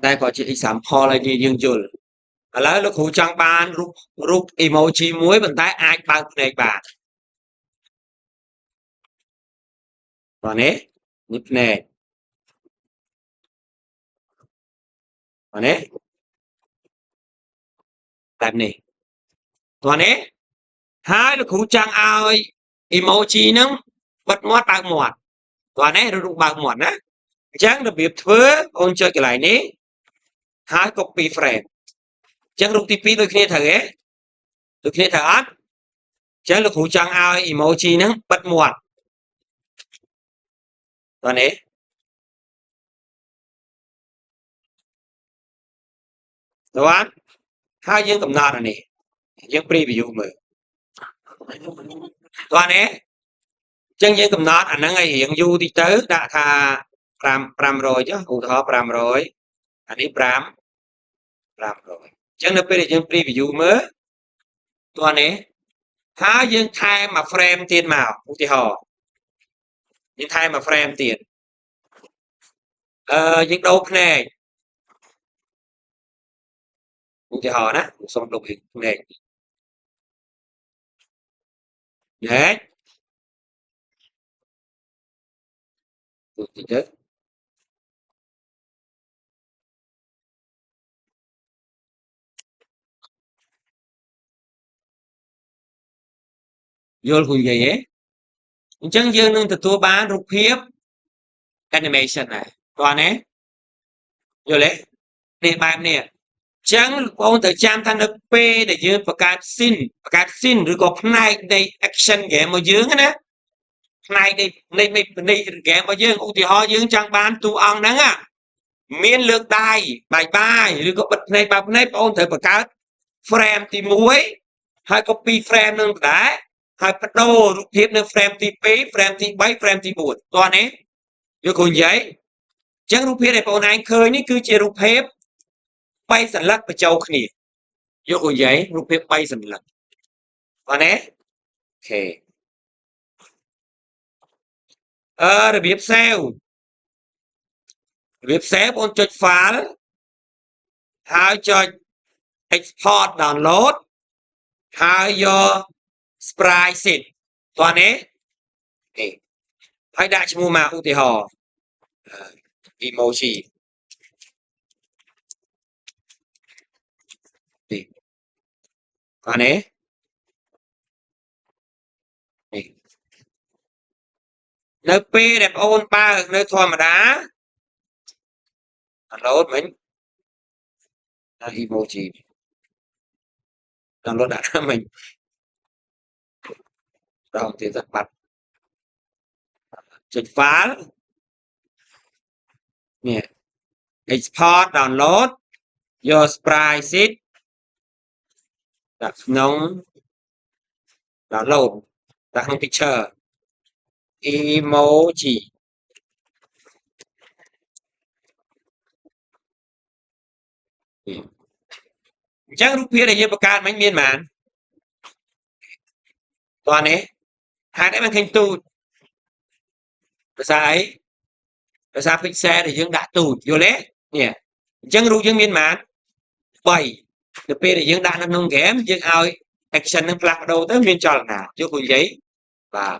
តែក៏ជា example ឲ្យយើងយល់ឥឡូវលោកគ្រូចង់បានរូប emoji មួយប៉ុន្តែអាចបើកភ្នែកបានបាទនេះភ្នែកបាទនេះបែបនេះបាទនេះហើយលោកគ្រូចង់ឲ្យ emoji ហ្នឹងបិទមាត់បើកមាត់បាទនេះរូបបើកមាត់ណាអញ្ចឹងរបៀបធ្វើអូនចុចកន្លែងនេះហើយ copy frame អញ្ចឹងរូបទី2ដូចគ្នាត្រូវទេដូចគ្នាត្រូវអត់អញ្ចឹងលោកគ្រូចង់ឲ្យ emoji ហ្នឹងបិទមាត់បាទនេះបាទហើយយើងកំណត់អានេះយើង preview មើលបាទនេះអញ្ចឹងយើងកំណត់អាហ្នឹងឲ្យរៀងយូរតិចទៅដាក់ថា500ចុះឧទាហរណ៍500អានេះ500អញ្ចឹងនៅពេលដែលយើង preview មើលបាទនេះហើយយើងថែមមួយ frame ទៀតមកឧទាហរណ៍យើងថែមមួយ frame ទៀតយើងដូរភ្នែកឧទាហរណ៍ណាសូមដូរភ្នែកភ្នែកតិចទៅយល់គូនិយាយទេអញ្ចឹងយើងនឹងទទួលបានរូបភាព animation ដែរបាទណាយល់ទេនេះបែបនេះអញ្ចឹងបងត្រូវចាំថានៅពេលដែលយើងបង្កើត scene ឬក៏ផ្នែកនៃ action game របស់យើងណាផ្នែកនៃ game របស់យើងឧទាហរណ៍យើងចង់បានតួអង្គហ្នឹងមានលើកដៃបាយឬក៏បិទភ្នែកបើកភ្នែកបងត្រូវបង្កើត frame ទី1ហើយ copy frame នឹងដែរហើយបដូររូបភាពនៅ frame ទី2 frame ទី3 frame ទី4តោះនេះយកគ្រូនិយាយអញ្ចឹងរូបភាពដែលបងឯងឃើញនេះគឺជារូបភាព3សន្លឹកបញ្ចូលគ្នាយកគ្រូនិយាយរូបភាព3សន្លឹកបាទណាអូខេរបៀប save បងចុច file ហើយចុច export download ហើយយក sprite តោះនេះហើយដាក់ឈ្មោះមកឧទាហរណ៍ emoji នេះបាទនេះនៅពេលដែលបងអូនបើកនៅធម្មតា download មិញដាក់ emoji download ដាក់មិញដល់ទៀតទៅបាត់ចុច file នេះ export download យក sprite ដាក់ក្នុង download ដាក់ក្នុង picture emoji អញ្ចឹងរូបភាពដែលយើងបង្កើតមិញមានប៉ុន្មានតោះនេះហេតុអីមិនឃើញទូចភាសាអីភាសា pixel ដែលយើងដាក់ទូចយល់ទេនេះអញ្ចឹងរូបយើងមានប៉ុន្មាន3នៅពេលដែលយើងដាក់នៅក្នុង game យើងឲ្យ action នឹងផ្លាស់ប្ដូរទៅមានចលនាយកគ្រូនិយាយបាទ